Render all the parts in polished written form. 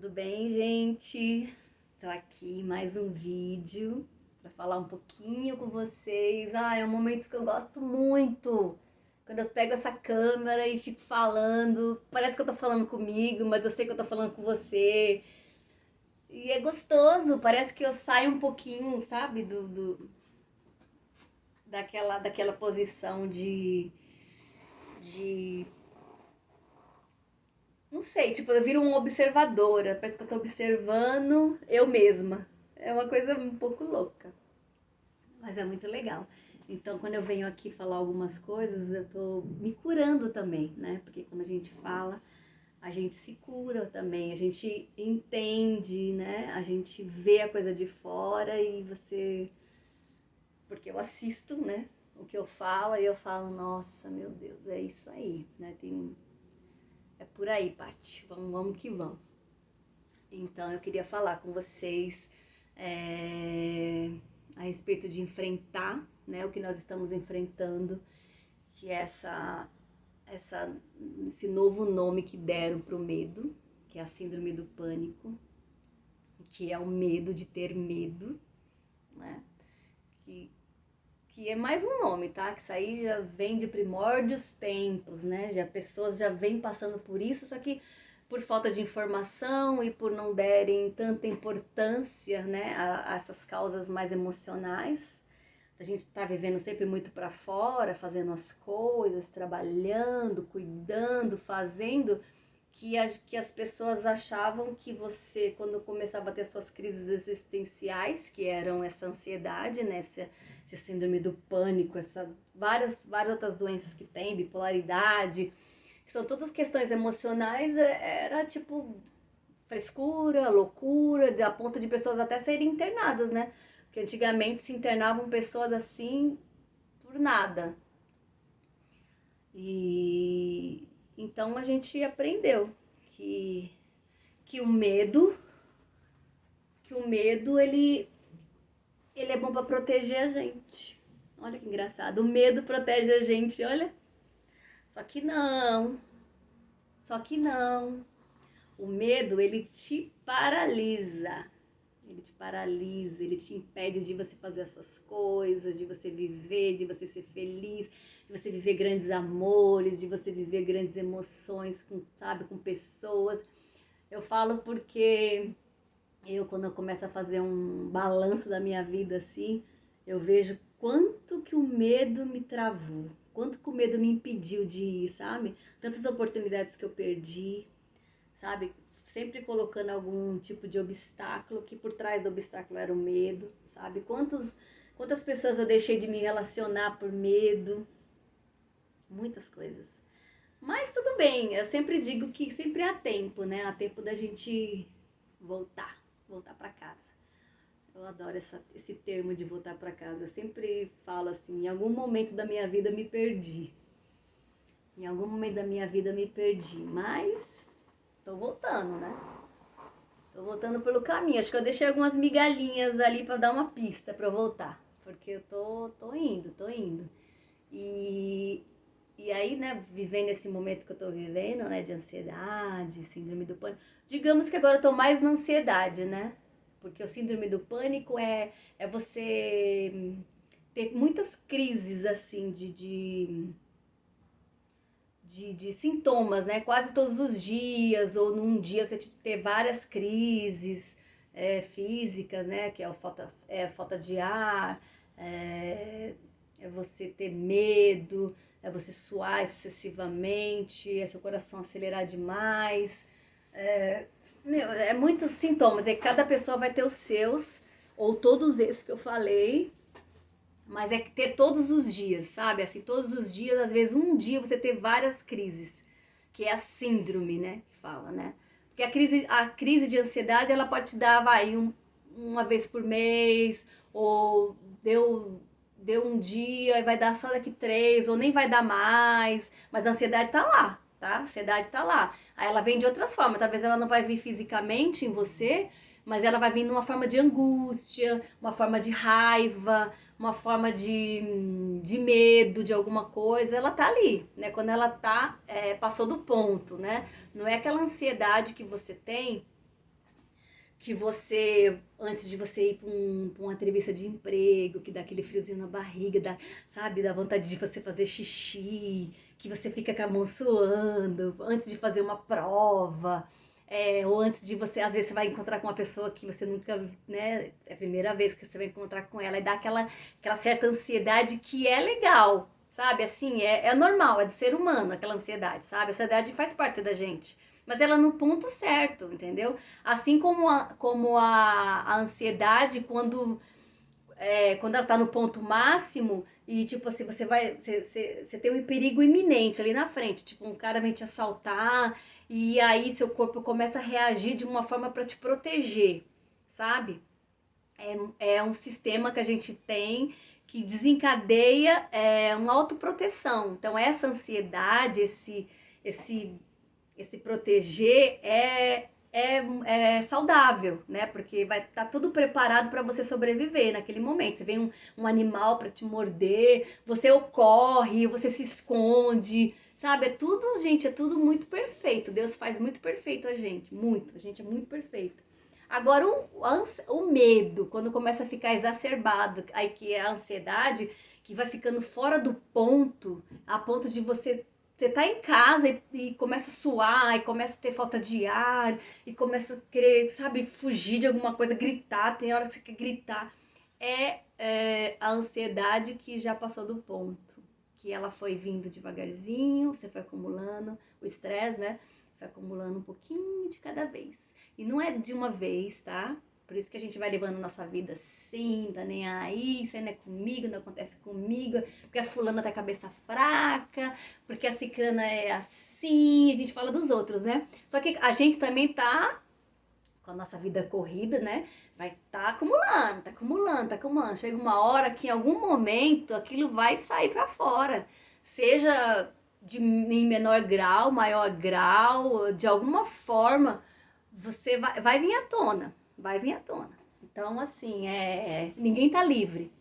Tudo bem, gente? Tô aqui em mais um vídeo para falar um pouquinho com vocês. É um momento que eu gosto muito. Quando eu pego essa câmera e fico falando, parece que eu tô falando comigo, mas eu sei que eu tô falando com você. E é gostoso, parece que eu saio um pouquinho, sabe, daquela posição de não sei, tipo, eu viro uma observadora, parece que eu tô observando eu mesma. É uma coisa um pouco louca, mas é muito legal. Então, quando eu venho aqui falar algumas coisas, eu tô me curando também, né? Porque quando a gente fala, a gente se cura também, a gente entende, né? A gente vê a coisa de fora e você. Porque eu assisto, né? O que eu falo e eu falo, nossa, meu Deus, é isso aí, né? É por aí, Paty. Vamos que vamos. Então eu queria falar com vocês a respeito de enfrentar, né, o que nós estamos enfrentando, que é esse novo nome que deram para o medo, que é a síndrome do pânico, que é o medo de ter medo, né? Que, que é mais um nome, tá? Que isso aí já vem de primórdios tempos, né? Já pessoas já vêm passando por isso, só que por falta de informação e por não derem tanta importância, né, a essas causas mais emocionais. A gente está vivendo sempre muito para fora, fazendo as coisas, trabalhando, cuidando, fazendo, que as pessoas achavam que você, quando começava a ter suas crises existenciais, que eram essa ansiedade, né, esse síndrome do pânico, várias outras doenças que tem, bipolaridade, que são todas questões emocionais, era tipo frescura, loucura, a ponto de pessoas até serem internadas, né? Porque antigamente se internavam pessoas assim por nada. E então a gente aprendeu que, que o medo, que o medo ele é bom para proteger a gente. Olha que engraçado, o medo protege a gente, olha. Só que não, só que não. O medo, ele te paralisa. Ele te paralisa, ele te impede de você fazer as suas coisas, de você viver, de você ser feliz, de você viver grandes amores, de você viver grandes emoções com, sabe, com pessoas. Eu falo porque quando eu começo a fazer um balanço da minha vida assim, eu vejo quanto que o medo me travou, quanto que o medo me impediu de ir, sabe? Tantas oportunidades que eu perdi, sabe? Sempre colocando algum tipo de obstáculo, que por trás do obstáculo era o medo, sabe? Quantas pessoas eu deixei de me relacionar por medo, muitas coisas. Mas tudo bem, eu sempre digo que sempre há tempo, né? Há tempo da gente voltar para casa. Eu adoro esse termo de voltar para casa. Eu sempre falo assim, em algum momento da minha vida me perdi. Em algum momento da minha vida me perdi, mas tô voltando, né? Tô voltando pelo caminho. Acho que eu deixei algumas migalhinhas ali para dar uma pista para eu voltar. Porque eu tô indo, tô indo. E, e aí, né, vivendo esse momento que eu tô vivendo, né, de ansiedade, síndrome do pânico. Digamos que agora eu tô mais na ansiedade, né? Porque o síndrome do pânico é você ter muitas crises, assim, de sintomas, né? Quase todos os dias, ou num dia você ter várias crises físicas, né? Que é a falta de ar, é você ter medo, é você suar excessivamente, é seu coração acelerar demais. É muitos sintomas, e cada pessoa vai ter os seus, ou todos esses que eu falei, mas é ter todos os dias, sabe? Assim, todos os dias, às vezes um dia você ter várias crises, que é a síndrome, né? Que fala, né? Porque a crise de ansiedade, ela pode te dar, uma vez por mês, ou deu um dia e vai dar só daqui 3, ou nem vai dar mais, mas a ansiedade tá lá, tá? A ansiedade tá lá. Aí ela vem de outras formas, talvez ela não vai vir fisicamente em você, mas ela vai vir numa forma de angústia, uma forma de raiva, uma forma de medo de alguma coisa, ela tá ali, né? Quando ela passou do ponto, né? Não é aquela ansiedade que você tem que você, antes de você ir pra uma entrevista de emprego, que dá aquele friozinho na barriga, sabe, dá vontade de você fazer xixi, que você fica com a mão suando, antes de fazer uma prova, ou antes de você, às vezes você vai encontrar com uma pessoa que você nunca, né, é a primeira vez que você vai encontrar com ela, e dá aquela certa ansiedade que é legal, sabe, assim, é normal, é do ser humano aquela ansiedade, sabe, a ansiedade faz parte da gente. Mas ela no ponto certo, entendeu? Assim como a ansiedade, quando ela tá no ponto máximo e, tipo assim, você tem um perigo iminente ali na frente. Tipo, um cara vem te assaltar e aí seu corpo começa a reagir de uma forma para te proteger, sabe? É um sistema que a gente tem que desencadeia uma autoproteção. Então, essa ansiedade, esse esse proteger é saudável, né? Porque vai estar tudo preparado para você sobreviver naquele momento. Você vê um animal para te morder, você corre, você se esconde, sabe? É tudo, gente, é tudo muito perfeito. Deus faz muito perfeito a gente, muito. A gente é muito perfeito. Agora, o medo, quando começa a ficar exacerbado, aí que é a ansiedade, que vai ficando fora do ponto, a ponto de você tá em casa e começa a suar, e começa a ter falta de ar, e começa a querer, sabe, fugir de alguma coisa, gritar, tem hora que você quer gritar. A ansiedade que já passou do ponto, que ela foi vindo devagarzinho, você foi acumulando o estresse, né? Foi acumulando um pouquinho de cada vez. E não é de uma vez, tá? Por isso que a gente vai levando nossa vida assim, tá nem aí, isso aí não é comigo, não acontece comigo, porque a fulana tá cabeça fraca, porque a cicrana é assim, a gente fala dos outros, né? Só que a gente também tá com a nossa vida corrida, né? Vai tá acumulando, tá acumulando, tá acumulando. Chega uma hora que em algum momento aquilo vai sair para fora. Seja em menor grau, maior grau, de alguma forma, você vai vir à tona. Vai vir à tona. Então, assim, ninguém tá livre.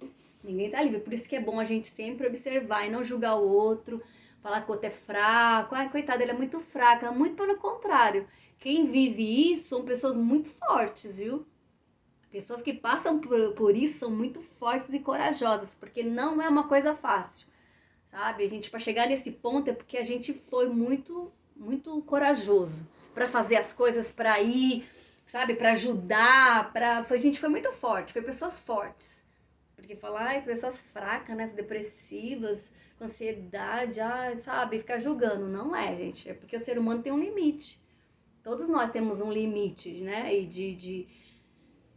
Ninguém tá livre. Por isso que é bom a gente sempre observar e não julgar o outro, falar que o outro é fraco. Ai, coitado, ele é muito fraco. Muito pelo contrário. Quem vive isso são pessoas muito fortes, viu? Pessoas que passam por isso são muito fortes e corajosas, porque não é uma coisa fácil, sabe? A gente, para chegar nesse ponto, é porque a gente foi muito, muito corajoso para fazer as coisas, para ir, sabe? Para ajudar, a gente foi muito forte, foi pessoas fortes. Porque falar, ai, pessoas fracas, né? Depressivas, com ansiedade, ai, sabe? Ficar julgando. Não é, gente. É porque o ser humano tem um limite. Todos nós temos um limite, né? E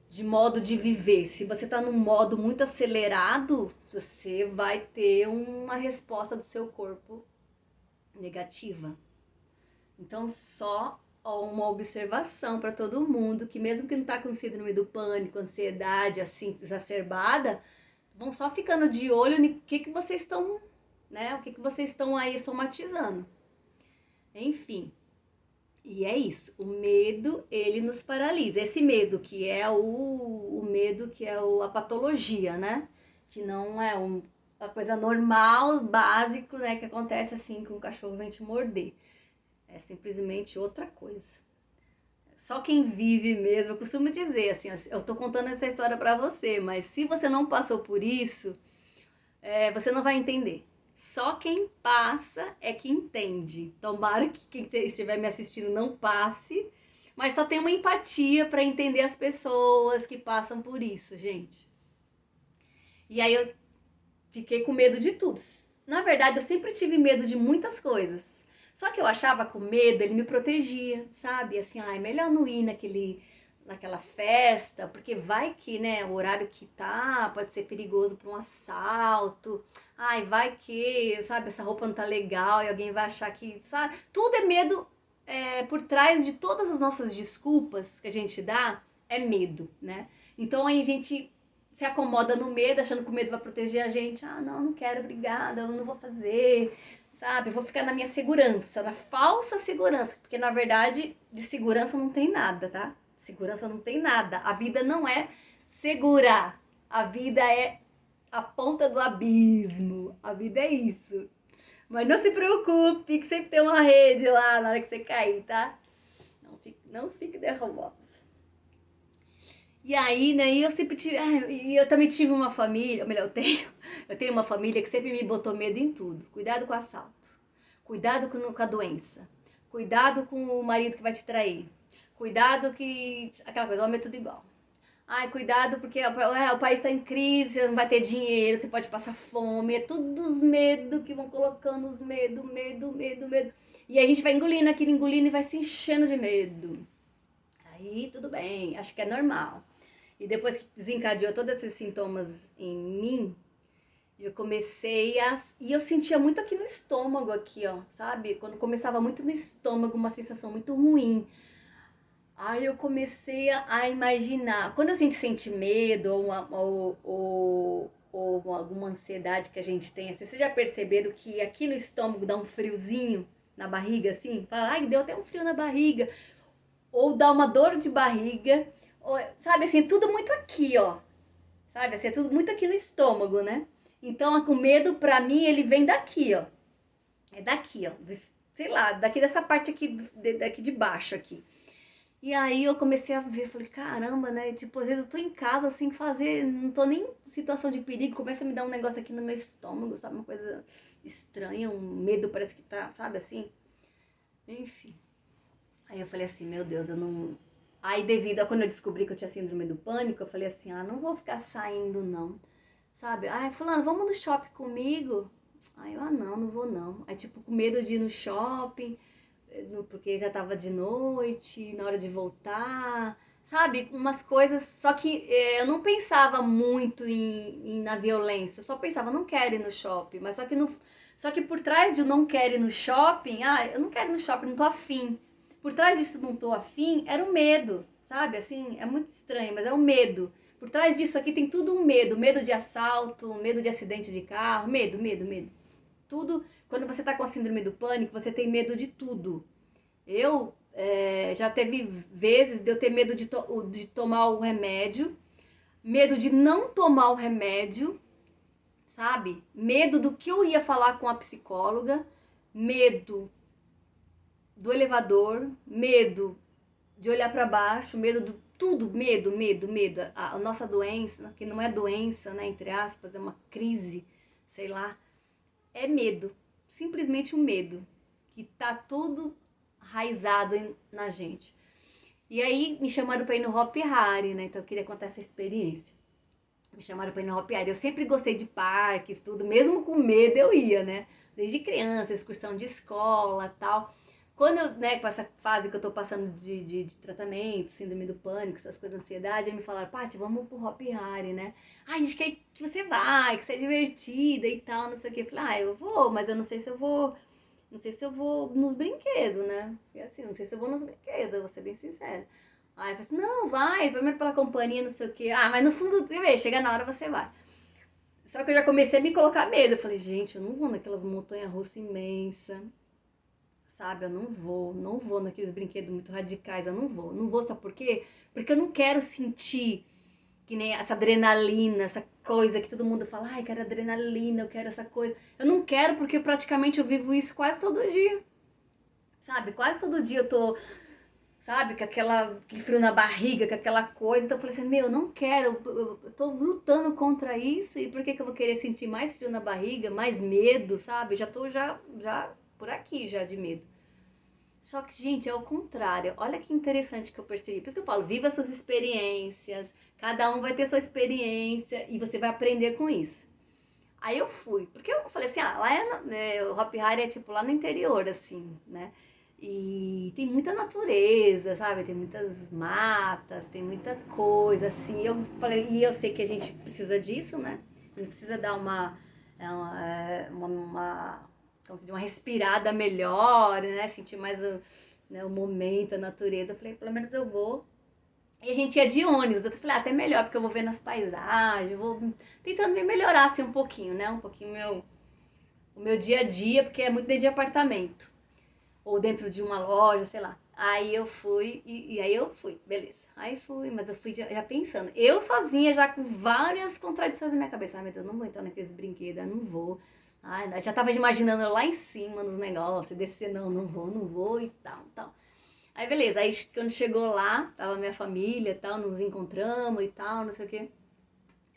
de modo de viver. Se você tá num modo muito acelerado, você vai ter uma resposta do seu corpo negativa. Então, só uma observação para todo mundo, que mesmo que não tá com síndrome do pânico, ansiedade assim exacerbada, vão só ficando de olho no que vocês estão, né? O que vocês estão aí somatizando. Enfim. E é isso, o medo, ele nos paralisa. Esse medo que é o medo que é a patologia, né? Que não é a coisa normal, básico, né? Que acontece assim com o cachorro vem te morder. É simplesmente outra coisa. Só quem vive mesmo, eu costumo dizer assim, eu tô contando essa história pra você, mas se você não passou por isso, você não vai entender. Só quem passa é que entende. Tomara que quem estiver me assistindo não passe, mas só tem uma empatia para entender as pessoas que passam por isso, gente. E aí eu fiquei com medo de tudo. Na verdade, eu sempre tive medo de muitas coisas. Só que eu achava que o medo, ele me protegia, sabe? Assim, é melhor não ir naquela festa, porque vai que, né, o horário que tá pode ser perigoso para um assalto. Ai, vai que, sabe, essa roupa não tá legal e alguém vai achar que, sabe? Tudo é medo, por trás de todas as nossas desculpas que a gente dá, é medo, né? Então aí a gente se acomoda no medo, achando que o medo vai proteger a gente. Ah, não, não quero, obrigada, eu não vou fazer, sabe? Eu vou ficar na minha segurança, na falsa segurança, porque na verdade de segurança não tem nada, tá? Segurança não tem nada. A vida não é segura. A vida é a ponta do abismo. A vida é isso. Mas não se preocupe, que sempre tem uma rede lá na hora que você cair, tá? Não fique nervosa. E aí, né, eu sempre tive, e eu também tive uma família, ou melhor, eu tenho uma família que sempre me botou medo em tudo. Cuidado com o assalto, cuidado com a doença, cuidado com o marido que vai te trair, cuidado que, aquela coisa, homem é tudo igual. Ai, cuidado porque o país está em crise, não vai ter dinheiro, você pode passar fome, é tudo os medos que vão colocando os medo, medo, medo, medo. E aí a gente vai engolindo aquilo, engolindo e vai se enchendo de medo. Aí tudo bem, acho que é normal. E depois que desencadeou todos esses sintomas em mim, eu comecei a. E eu sentia muito aqui no estômago, aqui, ó, sabe? Quando começava muito no estômago, uma sensação muito ruim. Aí eu comecei a imaginar. Quando a gente sente medo ou alguma ansiedade que a gente tem, assim, vocês já perceberam que aqui no estômago dá um friozinho na barriga, assim? Fala, ai, deu até um frio na barriga. Ou dá uma dor de barriga. Ou, sabe, assim, é tudo muito aqui, ó. Sabe, assim, é tudo muito aqui no estômago, né? Então, o medo, pra mim, ele vem daqui, ó. É daqui, ó. Sei lá, daqui dessa parte aqui, daqui de baixo, aqui. E aí eu comecei a ver, falei, caramba, né? Tipo, às vezes eu tô em casa sem fazer, não tô nem em situação de perigo, começa a me dar um negócio aqui no meu estômago, sabe? Uma coisa estranha, um medo parece que tá, sabe assim? Enfim. Aí eu falei assim, meu Deus, eu não. Aí devido a quando eu descobri que eu tinha síndrome do pânico, eu falei assim, não vou ficar saindo não. Sabe? Ai, fulano, vamos no shopping comigo? Aí eu, não, não vou não. Aí tipo, com medo de ir no shopping, porque já tava de noite, na hora de voltar, sabe? Umas coisas, só que eu não pensava muito na violência, só pensava, não quero ir no shopping, mas só que por trás de eu não quero ir no shopping, eu não quero ir no shopping, não tô afim. Por trás disso não tô afim, era o medo, sabe? Assim, é muito estranho, mas é o medo. Por trás disso aqui tem tudo um medo, medo de assalto, medo de acidente de carro, medo, medo, medo. Tudo, quando você tá com a síndrome do pânico, você tem medo de tudo. Eu já teve vezes de eu ter medo de tomar o remédio, medo de não tomar o remédio, sabe? Medo do que eu ia falar com a psicóloga, medo do elevador, medo de olhar para baixo, medo do tudo, medo, medo, medo. A nossa doença, que não é doença, né, entre aspas, é uma crise, sei lá, é medo. Simplesmente um medo que tá tudo raizado na gente. E aí me chamaram para ir no Hop Hari, né? Então eu queria contar essa experiência. Me chamaram para ir no Hop Hari. Eu sempre gostei de parques, tudo, mesmo com medo eu ia, né? Desde criança, excursão de escola, tal. Quando, né, com essa fase que eu tô passando de tratamento, síndrome do pânico, essas coisas, ansiedade, aí me falaram, Paty, vamos pro Hop Hari, né? A gente quer que você vai, que você é divertida e tal, não sei o que. Eu falei, eu vou, mas eu não sei se eu vou. Não sei se eu vou nos brinquedos, né? E assim, não sei se eu vou nos brinquedos, eu vou ser bem sincera. Aí eu falei assim, não, vai pela companhia, não sei o quê. Mas no fundo, chega na hora, você vai. Só que eu já comecei a me colocar medo. Eu falei, gente, eu não vou naquelas montanhas russas imensas. Sabe, eu não vou naqueles brinquedos muito radicais, eu não vou, sabe por quê? Porque eu não quero sentir que nem essa adrenalina, essa coisa que todo mundo fala, eu quero adrenalina, eu quero essa coisa. Eu não quero porque praticamente eu vivo isso quase todo dia, sabe? Quase todo dia eu tô, sabe, com aquele frio na barriga, com aquela coisa. Então eu falei assim, eu não quero, eu tô lutando contra isso e por que eu vou querer sentir mais frio na barriga, mais medo, sabe? Já tô já por aqui já de medo. Só que, gente, é o contrário. Olha que interessante que eu percebi. Por isso que eu falo, viva suas experiências. Cada um vai ter sua experiência e você vai aprender com isso. Aí eu fui, porque eu falei assim, lá o Hop Hari é tipo lá no interior, assim, né? E tem muita natureza, sabe? Tem muitas matas, tem muita coisa, assim. Eu falei, e eu sei que a gente precisa disso, né? A gente precisa dar como se diz, uma respirada melhor, né? Sentir mais o momento, a natureza. Eu falei, pelo menos eu vou. E a gente ia de ônibus. Eu falei, até melhor, porque eu vou vendo as paisagens, vou tentando me melhorar assim um pouquinho, né? Um pouquinho o meu dia a dia, porque é muito dentro de apartamento. Ou dentro de uma loja, sei lá. Aí eu fui, e aí eu fui, beleza. Aí fui, mas eu fui já pensando. Eu sozinha, já com várias contradições na minha cabeça. Meu Deus, eu não vou entrar naqueles brinquedos, eu não vou. Já tava imaginando lá em cima nos negócios, descer, não vou e tal, tal. Aí beleza, aí quando chegou lá, tava minha família e tal, nos encontramos e tal, não sei o quê.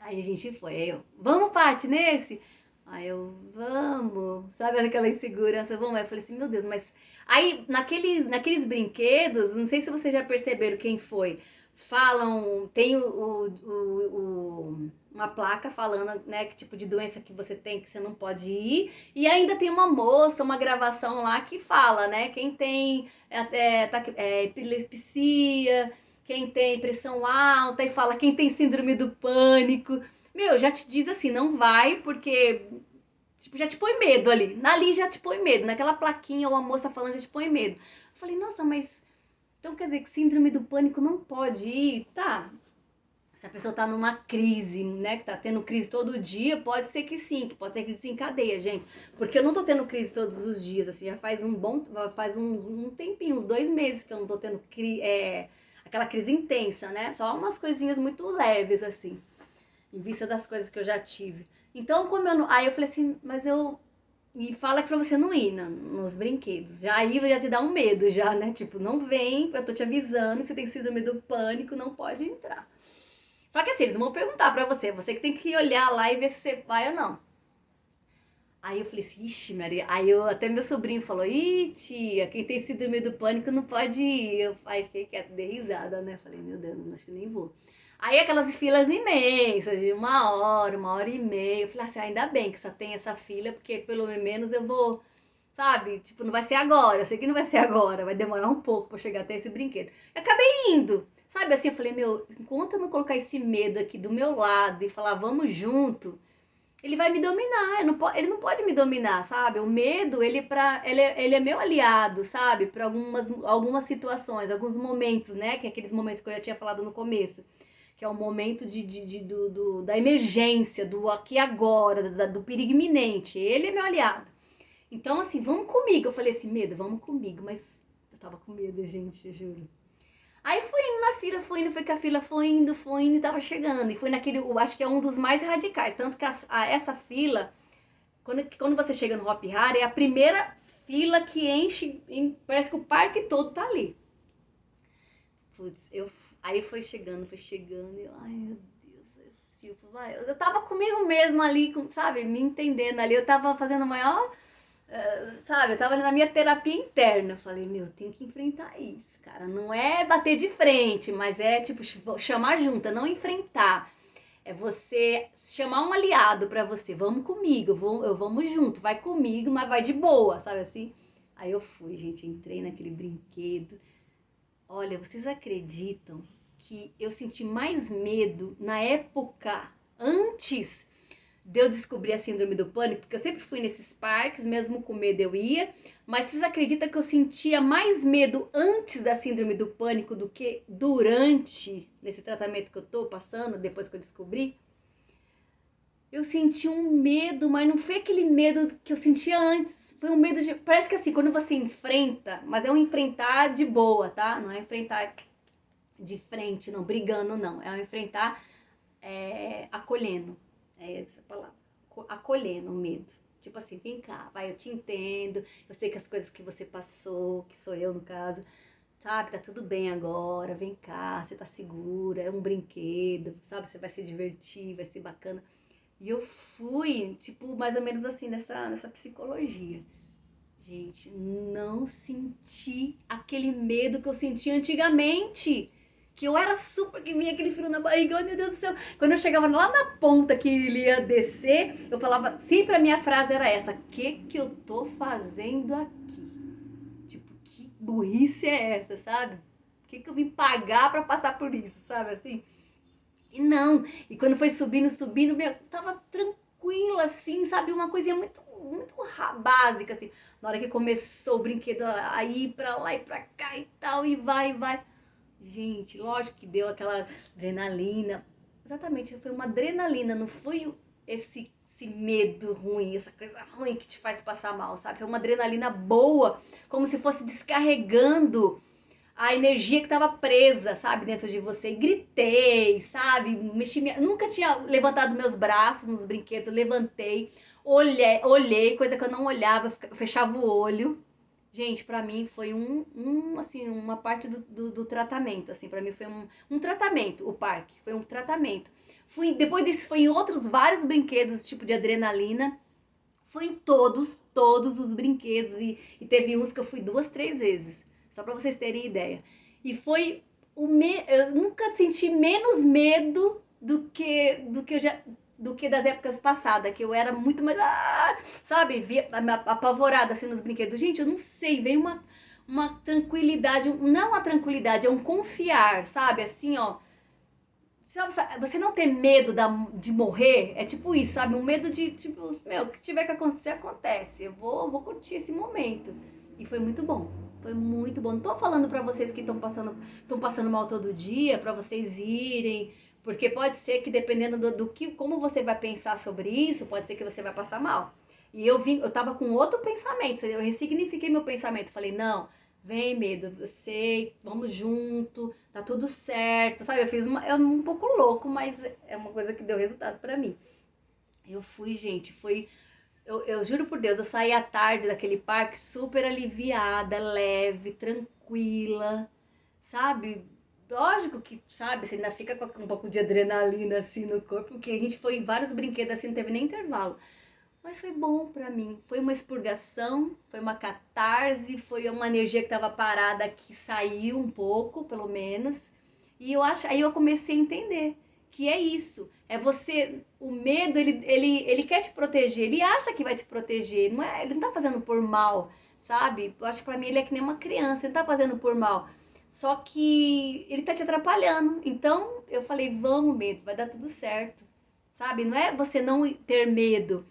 Aí a gente foi, aí eu, vamos, Paty, nesse? Aí eu, vamos, sabe aquela insegurança, vamos? Aí eu falei assim, meu Deus, mas... Aí, naqueles brinquedos, não sei se vocês já perceberam quem foi, falam, tem uma placa falando, né, que tipo de doença que você tem, que você não pode ir, e ainda tem uma moça, uma gravação lá que fala, né, quem tem epilepsia, quem tem pressão alta, e fala quem tem síndrome do pânico. Meu, já te diz assim, não vai, porque tipo, já te põe medo ali. Ali já te põe medo. Naquela plaquinha ou a moça falando já te põe medo. Eu falei, nossa, mas então quer dizer que síndrome do pânico não pode ir? Tá. Se a pessoa tá numa crise, né, que tá tendo crise todo dia, pode ser que sim, que pode ser que desencadeia, gente. Porque eu não tô tendo crise todos os dias, assim, já faz um tempinho, uns 2 meses que eu não tô tendo aquela crise intensa, né? Só umas coisinhas muito leves, assim, em vista das coisas que eu já tive. Então, como eu não. Aí eu falei assim, mas eu. E fala que pra você não ir nos brinquedos. Já aí já te dá um medo, já, né? Tipo, não vem, eu tô te avisando que você tem síndrome do pânico, não pode entrar. Só que assim, eles não vão perguntar pra você, você que tem que olhar lá e ver se você vai ou não. Aí eu falei assim, ixi, Maria. Aí até meu sobrinho falou, ih, tia, quem tem síndrome do pânico não pode ir. Aí fiquei quieta, dei risada, né? Falei, meu Deus, acho que nem vou. Aí aquelas filas imensas, de 1 hora e meia. Eu falei assim, ainda bem que só tem essa fila, porque pelo menos eu vou, sabe? Tipo, não vai ser agora. Eu sei que não vai ser agora, vai demorar um pouco pra chegar até esse brinquedo. Eu acabei indo. Sabe assim, eu falei, meu, enquanto eu não colocar esse medo aqui do meu lado e falar, vamos junto, ele vai me dominar, ele não pode me dominar, sabe? O medo, ele é meu aliado, sabe? Para algumas situações, alguns momentos, né? Que é aqueles momentos que eu já tinha falado no começo. Que é o momento da emergência, do aqui e agora, do perigo iminente. Ele é meu aliado. Então, assim, vamos comigo. Eu falei assim, medo, vamos comigo. Mas eu tava com medo, gente, eu juro. Aí fui indo na fila, foi que a fila foi indo e tava chegando. E foi naquele, eu acho que é um dos mais radicais. Tanto que essa fila, quando você chega no Hop Hari, é a primeira fila que enche, parece que o parque todo tá ali. Putz, aí foi chegando, e eu, ai meu Deus, tipo, eu tava comigo mesmo ali, sabe, me entendendo ali, eu tava fazendo o maior sabe, eu tava na minha terapia interna. Eu falei, meu, tem que enfrentar isso, cara. Não é bater de frente, mas é tipo chamar junto, é não enfrentar. É você chamar um aliado pra você. Vamos comigo, vamos junto, vai comigo, mas vai de boa, sabe assim? Aí eu fui, gente, entrei naquele brinquedo. Olha, vocês acreditam que eu senti mais medo na época antes de eu descobrir a síndrome do pânico, porque eu sempre fui nesses parques, mesmo com medo eu ia, mas vocês acreditam que eu sentia mais medo antes da síndrome do pânico do que durante nesse tratamento que eu tô passando, depois que eu descobri? Eu senti um medo, mas não foi aquele medo que eu sentia antes. Foi um medo de. Parece que assim, quando você enfrenta, mas é um enfrentar de boa, tá? Não é enfrentar de frente, não, brigando, não. É um enfrentar acolhendo. É essa palavra. Acolhendo o medo. Tipo assim, vem cá, vai, eu te entendo. Eu sei que as coisas que você passou, que sou eu no caso, sabe, tá tudo bem agora, vem cá, você tá segura, é um brinquedo, sabe, você vai se divertir, vai ser bacana. E eu fui, tipo, mais ou menos assim, nessa psicologia. Gente, não senti aquele medo que eu sentia antigamente. Que eu era super, que vinha aquele frio na barriga, ai meu Deus do céu. Quando eu chegava lá na ponta que ele ia descer, eu falava, sempre a minha frase era essa: que eu tô fazendo aqui? Tipo, que burrice é essa, sabe? Que eu vim pagar pra passar por isso, sabe assim? E não, e quando foi subindo, meu, tava tranquila assim, sabe? Uma coisinha muito, muito básica assim. Na hora que começou o brinquedo a ir pra lá e pra cá e tal, e vai. Gente, lógico que deu aquela adrenalina. Exatamente, foi uma adrenalina, não foi esse medo ruim, essa coisa ruim que te faz passar mal, sabe? Foi uma adrenalina boa, como se fosse descarregando a energia que estava presa, sabe, dentro de você. E gritei, sabe? Nunca tinha levantado meus braços nos brinquedos, eu levantei, olhei, coisa que eu não olhava, eu fechava o olho. Gente, pra mim foi assim, uma parte do tratamento, assim, pra mim foi um tratamento, o parque, foi um tratamento. Depois disso, fui em outros vários brinquedos, tipo de adrenalina, fui em todos os brinquedos, e teve uns que eu fui 2, 3 vezes, só pra vocês terem ideia. E foi eu nunca senti menos medo do que eu já do que das épocas passadas, que eu era muito mais, sabe, apavorada assim nos brinquedos. Gente, eu não sei, veio uma tranquilidade, não uma tranquilidade, é um confiar, sabe, assim, ó. Você não ter medo de morrer, é tipo isso, sabe? Um medo de, tipo, meu, o que tiver que acontecer, acontece. Eu vou curtir esse momento. E foi muito bom. Foi muito bom. Não tô falando pra vocês que estão passando mal todo dia, pra vocês irem, porque pode ser que dependendo como você vai pensar sobre isso, pode ser que você vai passar mal. E eu tava com outro pensamento, eu ressignifiquei meu pensamento, falei, não, vem medo, eu sei, vamos junto, tá tudo certo, sabe? É um pouco louco, mas é uma coisa que deu resultado pra mim. Eu fui, gente, eu juro por Deus, eu saí à tarde daquele parque super aliviada, leve, tranquila, sabe? Lógico que, sabe, você ainda fica com um pouco de adrenalina assim no corpo, porque a gente foi em vários brinquedos assim, não teve nem intervalo. Mas foi bom pra mim. Foi uma expurgação, foi uma catarse, foi uma energia que estava parada que saiu um pouco, pelo menos. E aí eu comecei a entender que é isso. É você, o medo, ele quer te proteger, ele acha que vai te proteger, ele não tá fazendo por mal, sabe? Eu acho que pra mim ele é que nem uma criança, ele não tá fazendo por mal. Só que ele tá te atrapalhando. Então eu falei, vamos, medo, vai dar tudo certo. Sabe? Não é você não ter medo.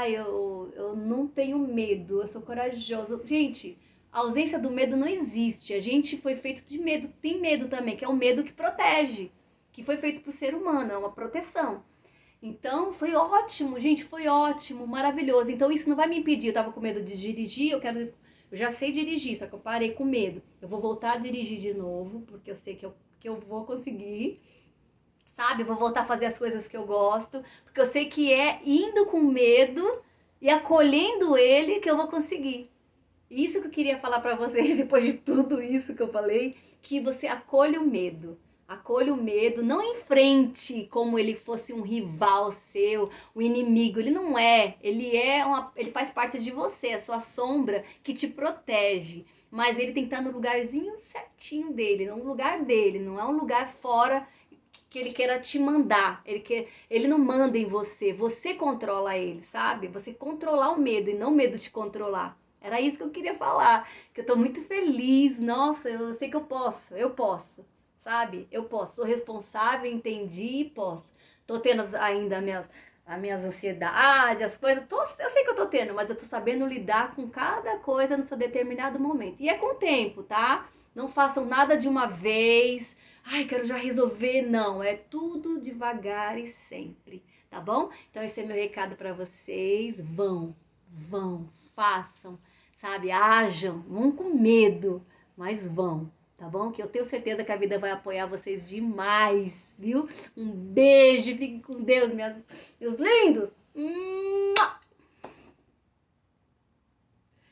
Eu não tenho medo, eu sou corajoso. Gente, a ausência do medo não existe. A gente foi feito de medo, tem medo também, que é o medo que protege, que foi feito pro ser humano, é uma proteção. Então, foi ótimo, gente, foi ótimo, maravilhoso. Então, isso não vai me impedir. Eu tava com medo de dirigir, eu já sei dirigir, só que eu parei com medo. Eu vou voltar a dirigir de novo, porque eu sei que eu vou conseguir, sabe? Vou voltar a fazer as coisas que eu gosto, porque eu sei que é indo com medo e acolhendo ele que eu vou conseguir. Isso que eu queria falar pra vocês depois de tudo isso que eu falei, que você acolha o medo. Acolha o medo, não enfrente como ele fosse um rival seu, um inimigo. Ele não é. Ele faz parte de você, a sua sombra que te protege. Mas ele tem que estar no lugarzinho certinho dele, no lugar dele, não é um lugar fora que ele queira te mandar. Ele não manda em você, você controla ele, sabe? Você controlar o medo e não o medo te controlar. Era isso que eu queria falar, que eu tô muito feliz. Nossa, eu sei que eu posso, sabe? Eu posso, sou responsável, entendi e posso. Tô tendo ainda as minhas ansiedades, as coisas. Eu sei que eu tô tendo, mas eu tô sabendo lidar com cada coisa no seu determinado momento. E é com o tempo, tá? Não façam nada de uma vez. Ai, quero já resolver. Não, é tudo devagar e sempre, tá bom? Então esse é meu recado para vocês. Vão, façam, sabe? Hajam, vão com medo, mas vão, tá bom? Que eu tenho certeza que a vida vai apoiar vocês demais, viu? Um beijo, fiquem com Deus, meus lindos!